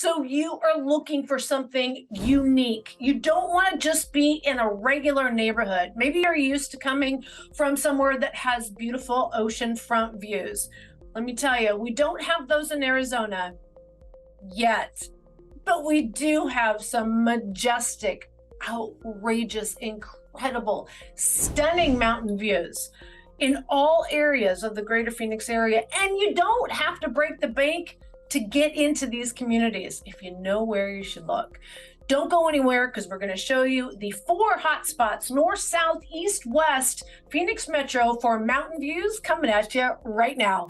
So you are looking for something unique. You don't want to just be in a regular neighborhood. Maybe you're used to coming from somewhere that has beautiful oceanfront views. Let me tell you, we don't have those in Arizona yet, but we do have some majestic, outrageous, incredible, stunning mountain views in all areas of the greater Phoenix area. And you don't have to break the bank to get into these communities if you know where you should look. Don't go anywhere because we're going to show you the 4 hotspots, north, south, east, west, Phoenix Metro for mountain views coming at you right now.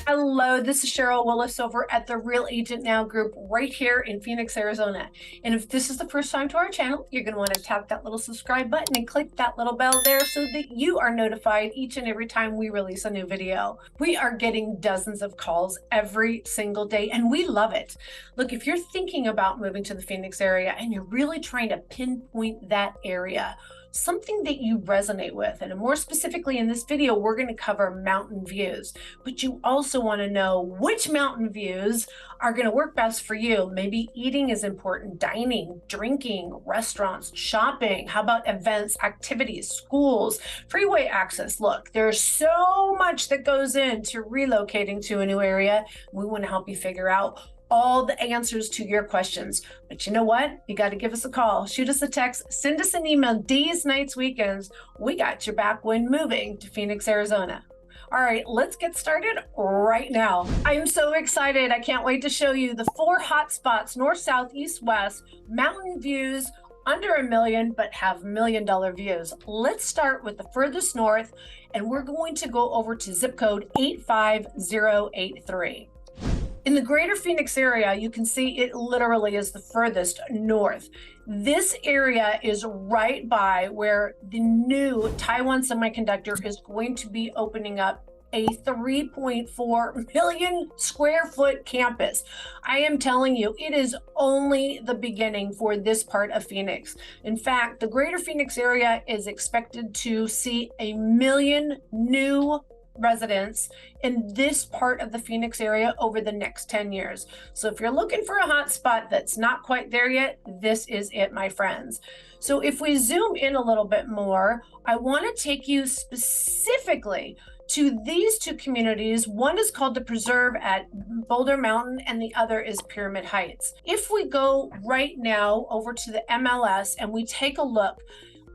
Hello, this is Sheryl Willis over at the Real Agent Now group right here in Phoenix, Arizona. And if this is the first time to our channel, you're going to want to tap that little subscribe button and click that little bell there so that you are notified each and every time we release a new video. We are getting dozens of calls every single day, and we love it. Look, if you're thinking about moving to the Phoenix area and you're really trying to pinpoint that area, something that you resonate with, and more specifically in this video, we're going to cover mountain views, but you also want to know which mountain views are going to work best for you. Maybe eating is important, dining, drinking, restaurants, shopping. How about events, activities, schools, freeway access? Look, there's so much that goes into relocating to a new area. We want to help you figure out all the answers to your questions. But you know what? You got to give us a call, shoot us a text, send us an email, days, nights, weekends. We got your back when moving to Phoenix, Arizona. All right, let's get started right now. I'm so excited. I can't wait to show you the 4 hotspots, north, south, east, west, mountain views under $1 million, but have $1 million views. Let's start with the furthest north, and we're going to go over to zip code 85083. In the greater Phoenix area, you can see it literally is the furthest north. This area is right by where the new Taiwan Semiconductor is going to be opening up a 3.4 million square foot campus. I am telling you, it is only the beginning for this part of Phoenix. In fact, the greater Phoenix area is expected to see 1 million new residents in this part of the Phoenix area over the next 10 years. So if you're looking for a hot spot that's not quite there yet, this is it, my friends. So if we zoom in a little bit more, I want to take you specifically to these 2 communities. One is called the Preserve at Boulder Mountain, and the other is Pyramid Heights. If we go right now over to the MLS and we take a look,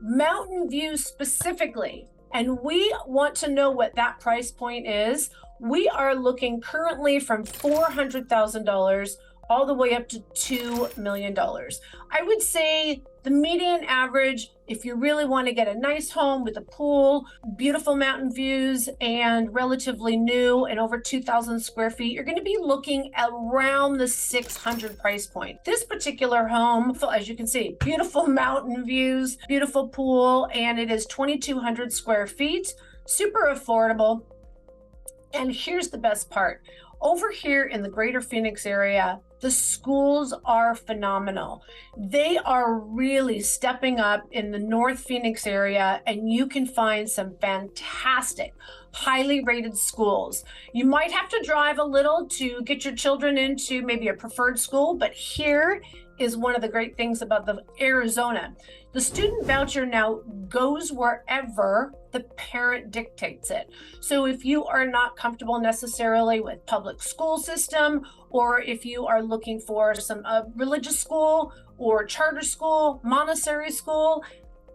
Mountain View specifically, and we want to know what that price point is. We are looking currently from $400,000 all the way up to $2 million. I would say the median average, if you really want to get a nice home with a pool, beautiful mountain views, and relatively new and over 2,000 square feet, you're going to be looking at around the 600 price point. This particular home, as you can see, beautiful mountain views, beautiful pool, and it is 2,200 square feet, super affordable. And here's the best part. Over here in the greater Phoenix area, the schools are phenomenal. They are really stepping up in the North Phoenix area, and you can find some fantastic, highly rated schools. You might have to drive a little to get your children into maybe a preferred school, but here is one of the great things about the Arizona. The student voucher now goes wherever the parent dictates it. So if you are not comfortable necessarily with public school system, or if you are looking for some religious school or charter school, Montessori school,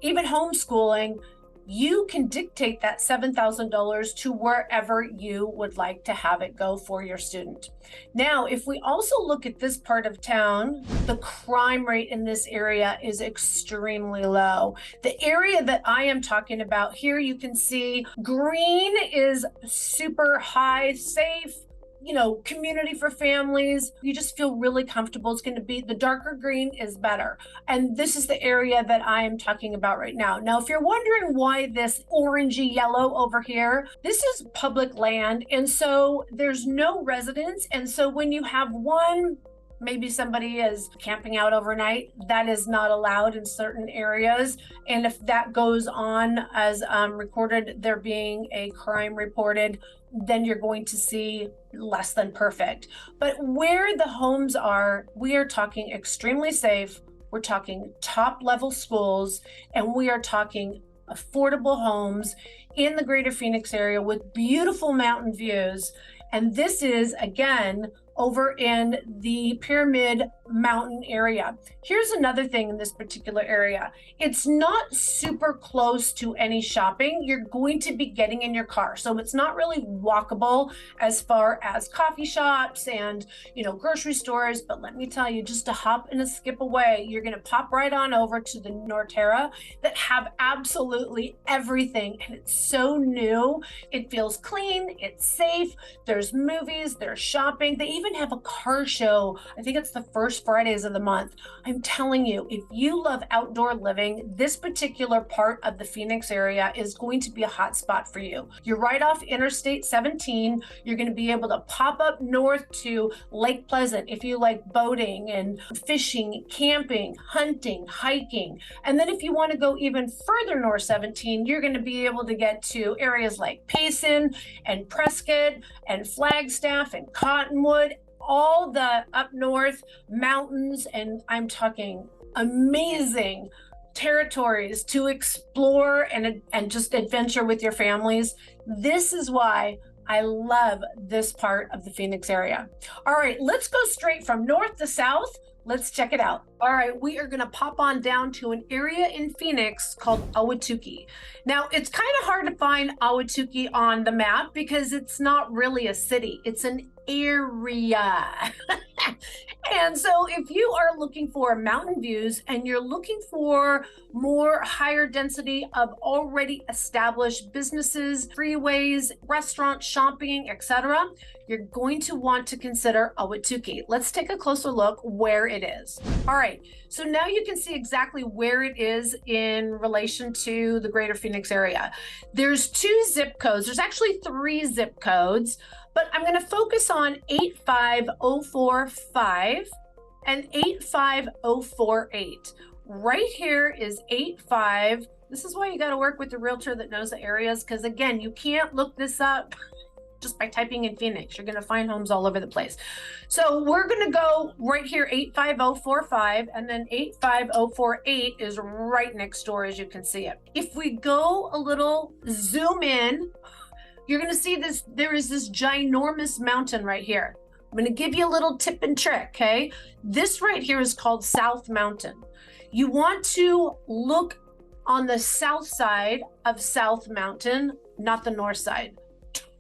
even homeschooling, you can dictate that $7,000 to wherever you would like to have it go for your student. Now, if we also look at this part of town, the crime rate in this area is extremely low. The area that I am talking about here, you can see green is super high, safe, you know, community for families. You just feel really comfortable. It's going to be, the darker green is better. And this is the area that I am talking about right now. Now, if you're wondering why this orangey yellow over here, this is public land. And so there's no residents. And so when you have one maybe somebody is camping out overnight. That is not allowed in certain areas. And if that goes on as recorded, there being a crime reported, then you're going to see less than perfect. But where the homes are, we are talking extremely safe. We're talking top level schools, and we are talking affordable homes in the greater Phoenix area with beautiful mountain views. And this is, again, over in the Pyramid Mountain area. Here's another thing in this particular area. It's not super close to any shopping. You're going to be getting in your car. So it's not really walkable as far as coffee shops and, grocery stores. But let me tell you, just a hop and a skip away, you're going to pop right on over to the Norterra that have absolutely everything. And it's so new. It feels clean. It's safe. There's movies, there's shopping. They even have a car show. I think it's the first Fridays of the month. I'm telling you, if you love outdoor living, this particular part of the Phoenix area is going to be a hot spot for you. You're right off Interstate 17. You're going to be able to pop up north to Lake Pleasant if you like boating and fishing, camping, hunting, hiking. And then if you want to go even further north 17, you're going to be able to get to areas like Payson and Prescott and Flagstaff and Cottonwood, all the up north mountains, and I'm talking amazing territories to explore and just adventure with your families. This is why I love this part of the Phoenix area. All right, let's go straight from north to south. Let's check it out. All right, we are going to pop on down to an area in Phoenix called Ahwatukee. Now, it's kind of hard to find Ahwatukee on the map because it's not really a city. It's an area. And so if you are looking for mountain views and you're looking for more higher density of already established businesses, freeways, restaurants, shopping, etc., you're going to want to consider Ahwatukee. Let's take a closer look where it is. All right, so now you can see exactly where it is in relation to the greater Phoenix area. There's 2 zip codes. There's actually 3 zip codes, but I'm going to focus on 85045 and 85048. Right here is 85. This is why you got to work with the realtor that knows the areas, because again, you can't look this up just by typing in Phoenix. You're going to find homes all over the place. So we're going to go right here, 85045, and then 85048 is right next door, as you can see it. If we go a little zoom in, you're going to see this. There is this ginormous mountain right here. I'm going to give you a little tip and trick, okay? This right here is called South Mountain. You want to look on the south side of South Mountain, not the north side.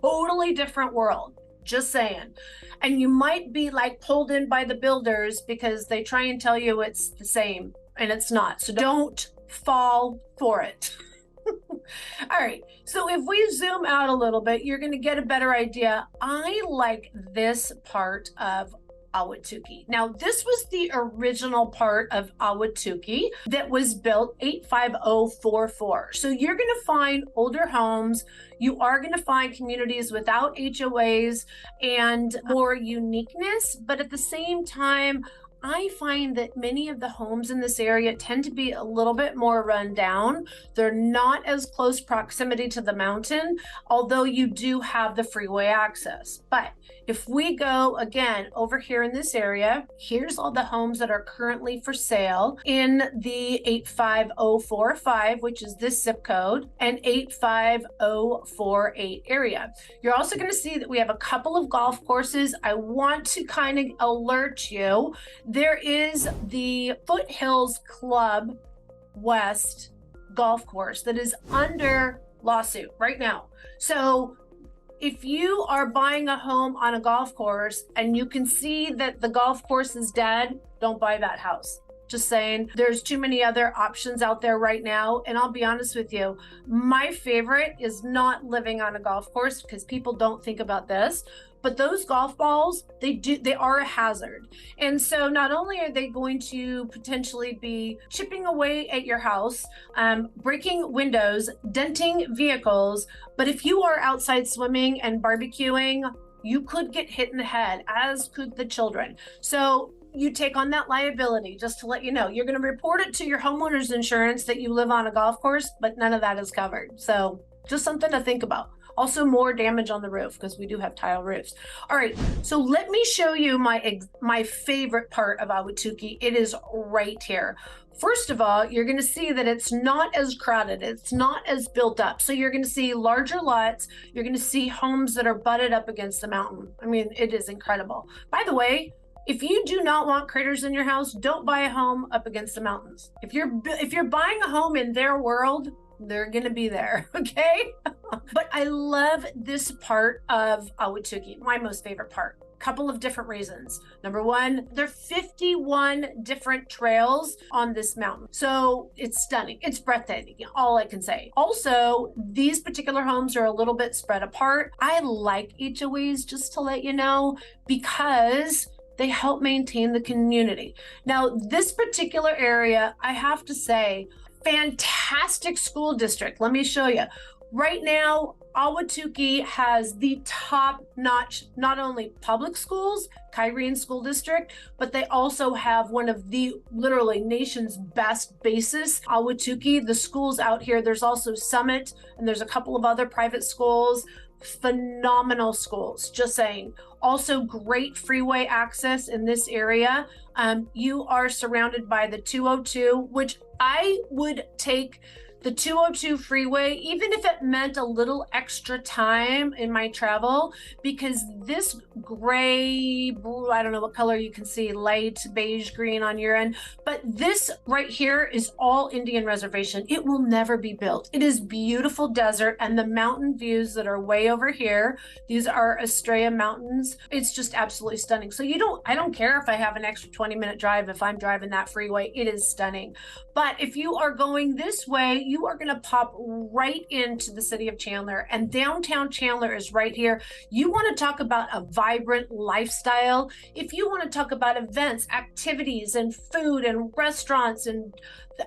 Totally different world, just saying. And you might be like pulled in by the builders because they try and tell you it's the same, and it's not. So don't fall for it. All right, so if we zoom out a little bit, you're going to get a better idea. I like this part of Ahwatukee. Now, this was the original part of Ahwatukee that was built 85044. So you're going to find older homes. You are going to find communities without HOAs and more uniqueness, but at the same time, I find that many of the homes in this area tend to be a little bit more run down. They're not as close proximity to the mountain, although you do have the freeway access. But if we go again over here in this area, here's all the homes that are currently for sale in the 85045, which is this zip code, and 85048 area. You're also going to see that we have a couple of golf courses. I want to kind of alert you. There is the Foothills Club West golf course that is under lawsuit right now. So if you are buying a home on a golf course and you can see that the golf course is dead, don't buy that house. Just saying, there's too many other options out there right now. And I'll be honest with you, my favorite is not living on a golf course because people don't think about this. But those golf balls, they are a hazard. And so not only are they going to potentially be chipping away at your house, breaking windows, denting vehicles, but if you are outside swimming and barbecuing, you could get hit in the head, as could the children. So you take on that liability, just to let you know. You're going to report it to your homeowner's insurance that you live on a golf course, but none of that is covered. So just something to think about. Also, more damage on the roof because we do have tile roofs. All right, so let me show you my favorite part of Ahwatukee. It is right here. First of all, you're going to see that it's not as crowded. It's not as built up. So you're going to see larger lots. You're going to see homes that are butted up against the mountain. I mean, it is incredible. By the way, if you do not want critters in your house, don't buy a home up against the mountains. If you're buying a home in their world, they're going to be there, okay? But I love this part of Ahwatukee, my most favorite part. Couple of different reasons. Number one, there are 51 different trails on this mountain. So it's stunning. It's breathtaking, all I can say. Also, these particular homes are a little bit spread apart. I like HOAs, just to let you know, because they help maintain the community. Now, this particular area, I have to say, fantastic school district. Let me show you. Right now, Ahwatukee has the top-notch, not only public schools, Kyrene School District, but they also have one of the literally nation's best bases, Ahwatukee. The schools out here, there's also Summit, and there's a couple of other private schools. Phenomenal schools, just saying. Also great freeway access in this area. You are surrounded by the 202, which I would take the 202 freeway, even if it meant a little extra time in my travel, because this gray, I don't know what color you can see, light beige green on your end, but this right here is all Indian reservation. It will never be built. It is beautiful desert, and the mountain views that are way over here, these are Estrella Mountains. It's just absolutely stunning. So I don't care if I have an extra 20-minute drive if I'm driving that freeway. It is stunning. But if you are going this way, you are going to pop right into the city of Chandler, and downtown Chandler is right here. You want to talk about a vibrant lifestyle. If you want to talk about events, activities, and food and restaurants, and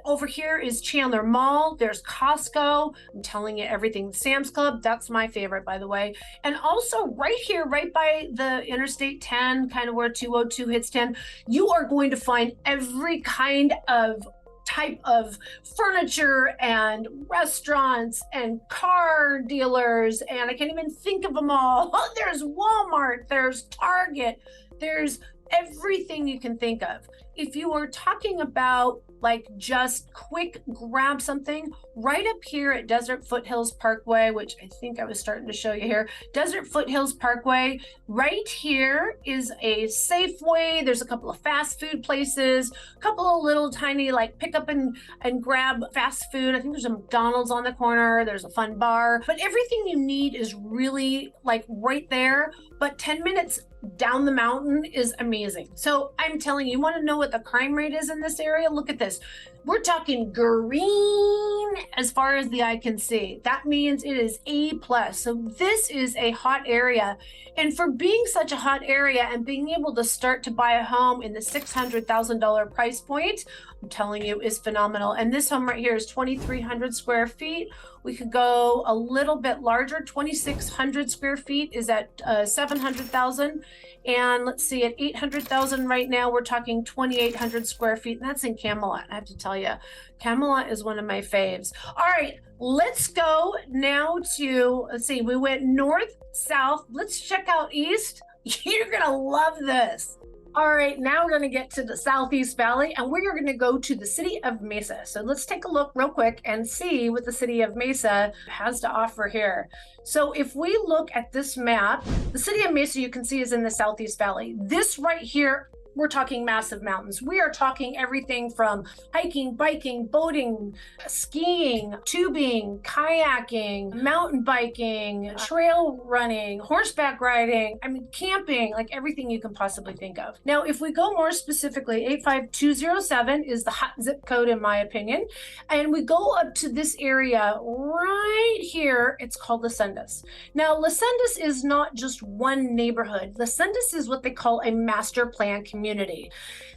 over here is Chandler Mall. There's Costco. I'm telling you everything. Sam's Club, that's my favorite, by the way. And also right here, right by the Interstate 10, kind of where 202 hits 10, you are going to find every kind of type of furniture and restaurants and car dealers, and I can't even think of them all. Oh, there's Walmart, there's Target, there's everything you can think of. If you are talking about like just quick grab something, right up here at Desert Foothills Parkway, which I think I was starting to show you here, Desert Foothills Parkway, right here is a Safeway. There's a couple of fast food places, a couple of little tiny like pick up and grab fast food. I think there's a McDonald's on the corner. There's a fun bar, but everything you need is really like right there. But 10 minutes down the mountain is amazing. So I'm telling you, want to know what the crime rate is in this area? Look at this. We're talking green as far as the eye can see. That means it is A+. So this is a hot area. And for being such a hot area and being able to start to buy a home in the $600,000 price point, I'm telling you, is phenomenal. And this home right here is 2,300 square feet. We could go a little bit larger. 2,600 square feet is at 700,000. And let's see, at 800,000 right now, we're talking 2,800 square feet. And that's in Camelot. I have to tell you, Camelot is one of my faves. All right, let's go now to, let's see, we went north, south. Let's check out east. You're going to love this. All right, now we're going to get to the Southeast Valley, and we're going to go to the city of Mesa. So let's take a look real quick and see what the city of Mesa has to offer here. So if we look at this map, the city of Mesa, you can see, is in the Southeast Valley. This right here, we're talking massive mountains. We are talking everything from hiking, biking, boating, skiing, tubing, kayaking, mountain biking, trail running, horseback riding, I mean, camping, like everything you can possibly think of. Now, if we go more specifically, 85207 is the hot zip code, in my opinion. And we go up to this area right here. It's called Las Sendas. Now, Las Sendas is not just one neighborhood. Las Sendas is what they call a master plan community. community.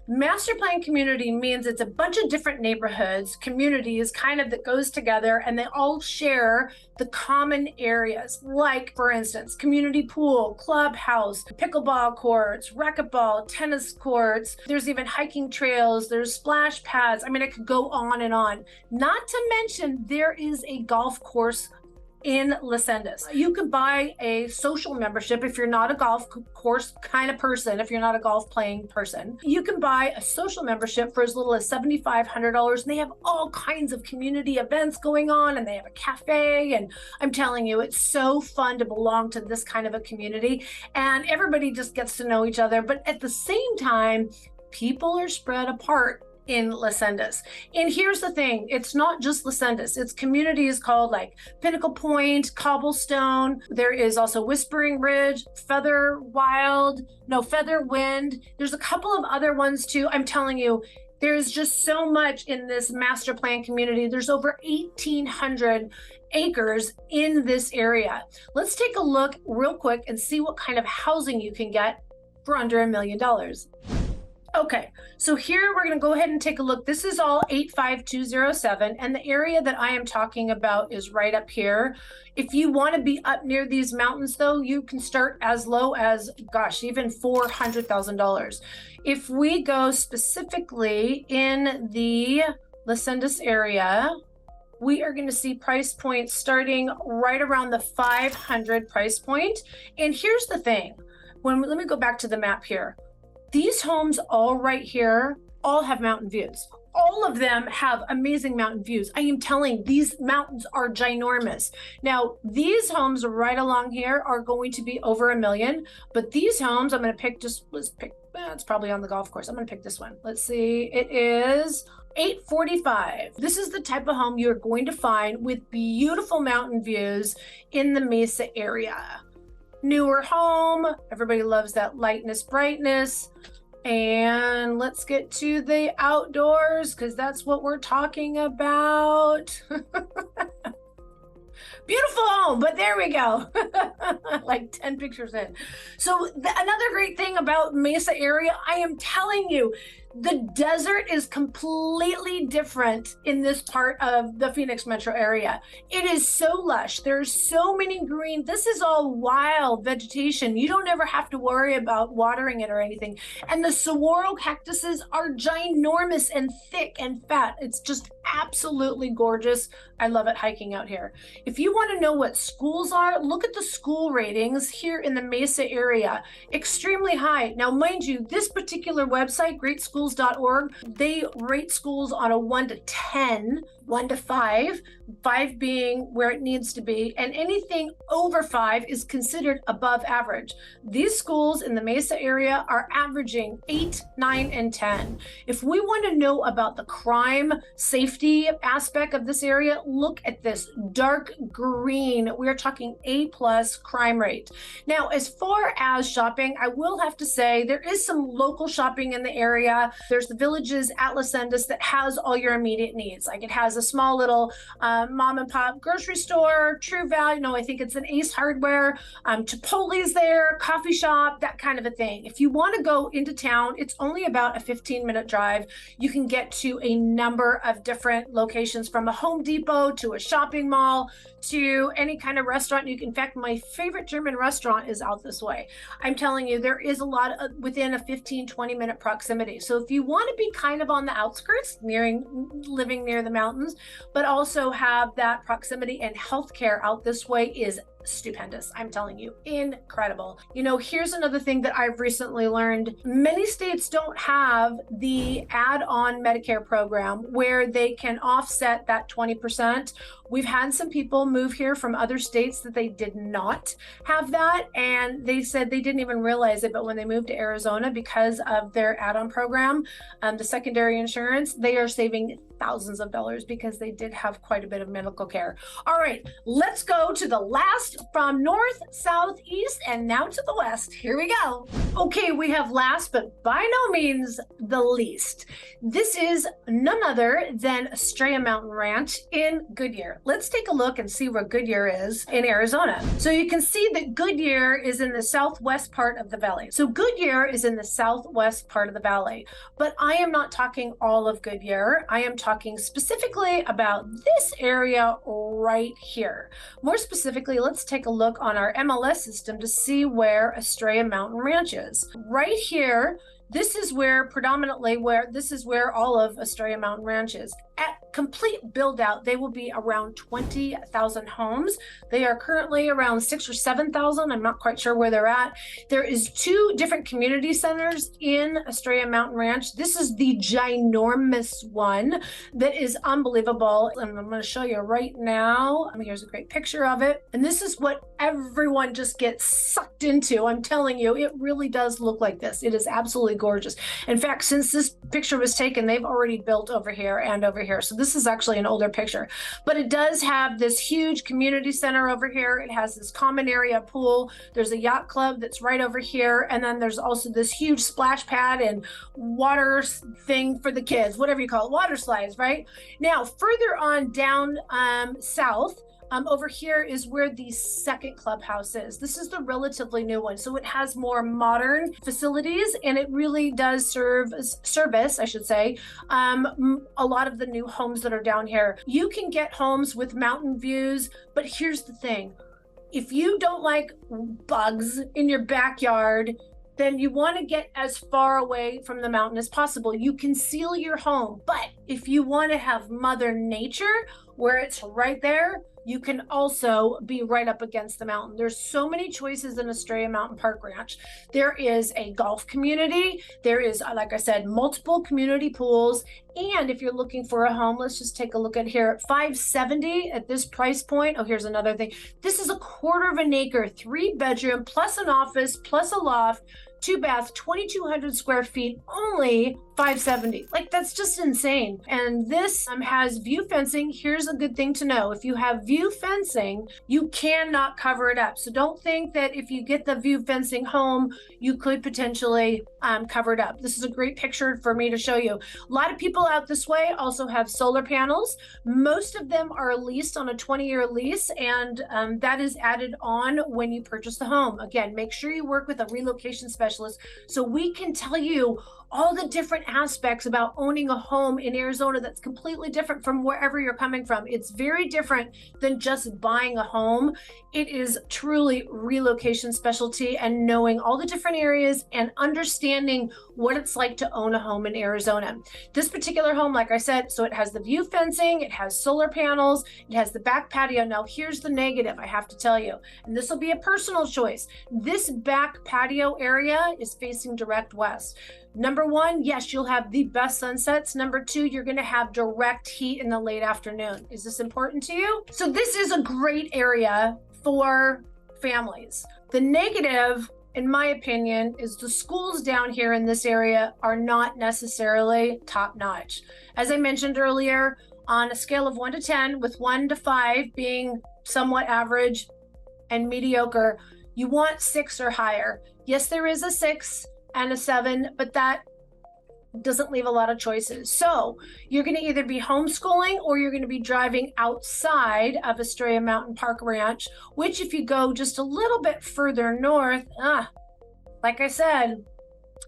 Master plan community means it's a bunch of different neighborhoods, communities kind of that goes together, and they all share the common areas, like, for instance, community pool, clubhouse, pickleball courts, racquetball, tennis courts. There's even hiking trails, there's splash pads. I mean, it could go on and on. Not to mention, there is a golf course in Los Angeles. You can buy a social membership if you're not a golf course kind of person, if you're not a golf playing person. You can buy a social membership for as little as $7,500, and they have all kinds of community events going on, and they have a cafe, and I'm telling you, it's so fun to belong to this kind of a community, and everybody just gets to know each other. But at the same time, people are spread apart in Los Angeles. And here's the thing, it's not just Los Angeles, it's communities called like Pinnacle Point, Cobblestone. There is also Whispering Ridge, Feather Wind. There's a couple of other ones too. I'm telling you, there's just so much in this master plan community. There's over 1,800 acres in this area. Let's take a look real quick and see what kind of housing you can get for under $1 million. Okay, so here we're going to go ahead and take a look. This is all 85207, and the area that I am talking about is right up here. If you want to be up near these mountains, though, you can start as low as, gosh, even $400,000. If we go specifically in the Los Angeles area, we are going to see price points starting right around the 500 price point. And here's the thing. Let me go back to the map here. These homes all right here all have mountain views. All of them have amazing mountain views. I am telling you, these mountains are ginormous. Now, these homes right along here are going to be over $1 million, but these homes, I'm going to pick, it's probably on the golf course. I'm going to pick this one. Let's see. It is 845. This is the type of home you're going to find with beautiful mountain views in the Mesa area. Newer home, everybody loves that lightness, brightness. And let's get to the outdoors, because that's what we're talking about. Beautiful home, but there we go. Like 10 pictures in. So another great thing about Mesa area, I am telling you, the desert is completely different in this part of the Phoenix metro area. It is so lush. There's so many green. This is all wild vegetation. You don't ever have to worry about watering it or anything. And the saguaro cactuses are ginormous and thick and fat. It's just absolutely gorgeous. I love it hiking out here. If you want to know what schools are, look at the school ratings here in the Mesa area. Extremely high. Now, mind you, this particular website, greatschools.org, they rate schools on a 1 to 10, 1 to 5, 5 being where it needs to be, and anything over 5 is considered above average. These schools in the Mesa area are averaging 8, 9, and 10. If we want to know about the crime safety aspect of this area, look at this dark green. We're talking A+ crime rate. Now, as far as shopping, I will have to say there is some local shopping in the area. There's the Villages at Los Angeles that has all your immediate needs. Like, it has a small little mom and pop grocery store, True Value. No, I think it's an Ace Hardware, Chipotle's there, coffee shop, that kind of a thing. If you want to go into town, it's only about a 15-minute drive. You can get to a number of different locations, from a Home Depot to a shopping mall to any kind of restaurant. In fact, my favorite German restaurant is out this way. I'm telling you, there is a lot within a 15-20 minute proximity. So if you want to be kind of on the outskirts, living near the mountains, but also have that proximity, and healthcare out this way is stupendous. I'm telling you, incredible. You know, here's another thing that I've recently learned. Many states don't have the add-on Medicare program where they can offset that 20%. We've had some people move here from other states that they did not have that, and they said they didn't even realize it, but when they moved to Arizona, because of their add-on program, the secondary insurance, they are saving thousands of dollars because they did have quite a bit of medical care. All right, let's go to the last from north, south, east, and now to the west. Here we go. Okay, we have last, but by no means the least. This is none other than Estrella Mountain Ranch in Goodyear. Let's take a look and see where Goodyear is in Arizona. So you can see that Goodyear is in the southwest part of the valley. So Goodyear is in the southwest part of the valley, but I am not talking all of Goodyear. I am talking specifically about this area right here. More specifically, let's take a look on our MLS system to see where Estrella Mountain Ranch is. Right here, this is where all of Estrella Mountain Ranch is. At complete build out, they will be around 20,000 homes. They are currently around 6,000 or 7,000. I'm not quite sure where they're at. There is 2 different community centers in Estrella Mountain Ranch. This is the ginormous one that is unbelievable. And I'm going to show you right now. Here's a great picture of it. And this is what everyone just gets sucked into. I'm telling you, it really does look like this. It is absolutely gorgeous. In fact, since this picture was taken, they've already built over here and over here. So this is actually an older picture, but it does have this huge community center over here. It has this common area pool. There's a yacht club that's right over here. And then there's also this huge splash pad and water thing for the kids, whatever you call it, water slides, right? Now, further on down south, over here is where the second clubhouse is. This is the relatively new one. So it has more modern facilities and it really does service, I should say, a lot of the new homes that are down here. You can get homes with mountain views, but here's the thing. If you don't like bugs in your backyard, then you want to get as far away from the mountain as possible. You can seal your home, but if you want to have Mother Nature where it's right there, you can also be right up against the mountain. There's so many choices in Estrella Mountain Park Ranch. There is a golf community. There is, like I said, multiple community pools. And if you're looking for a home, let's just take a look at here. $570 at this price point. Oh, here's another thing. This is a 1/4 acre, 3-bedroom, plus an office, plus a loft, 2-bath, 2,200 square feet, only $570. Like, that's just insane. And this has view fencing. Here's a good thing to know. If you have view fencing, you cannot cover it up. So don't think that if you get the view fencing home, you could potentially cover it up. This is a great picture for me to show you. A lot of people out this way also have solar panels. Most of them are leased on a 20-year lease, and that is added on when you purchase the home. Again, make sure you work with a relocation specialist so we can tell you all the different aspects about owning a home in Arizona that's completely different from wherever you're coming from. It's very different than just buying a home. It is truly relocation specialty and knowing all the different areas and understanding what it's like to own a home in Arizona. This particular home, like I said, so it has the view fencing, it has solar panels, it has the back patio. Now, here's the negative, I have to tell you, and this will be a personal choice. This back patio area is facing direct west. Number 1, yes, you'll have the best sunsets. Number 2, you're going to have direct heat in the late afternoon. Is this important to you? So this is a great area for families. The negative, in my opinion, is the schools down here in this area are not necessarily top notch. As I mentioned earlier, on a scale of 1 to 10, with 1 to 5 being somewhat average and mediocre, you want 6 or higher. Yes, there is a 6 and a 7, but that doesn't leave a lot of choices. So you're going to either be homeschooling or you're going to be driving outside of Estrella Mountain Park Ranch, which if you go just a little bit further north, like I said,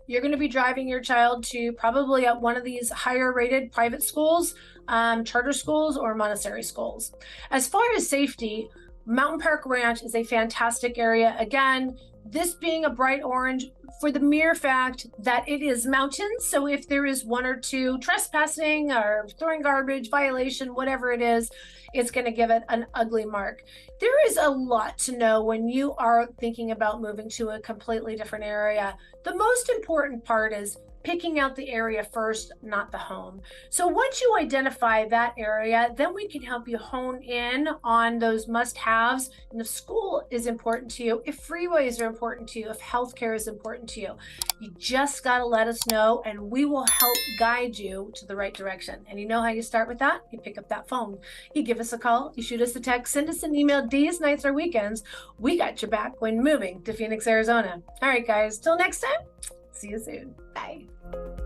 you're going to be driving your child to probably at one of these higher rated private schools, charter schools or Montessori schools. As far as safety, Mountain Park Ranch is a fantastic area. Again, this being a bright orange for the mere fact that it is mountains. So if there is 1 or 2 trespassing or throwing garbage violation, whatever it is, it's going to give it an ugly mark. There is a lot to know when you are thinking about moving to a completely different area. The most important part is picking out the area first, not the home. So once you identify that area, then we can help you hone in on those must-haves. And if school is important to you, if freeways are important to you, if healthcare is important to you, you just got to let us know and we will help guide you to the right direction. And you know how you start with that? You pick up that phone, you give us a call, you shoot us a text, send us an email, days, nights, or weekends. We got your back when moving to Phoenix, Arizona. All right, guys, till next time, see you soon. Bye.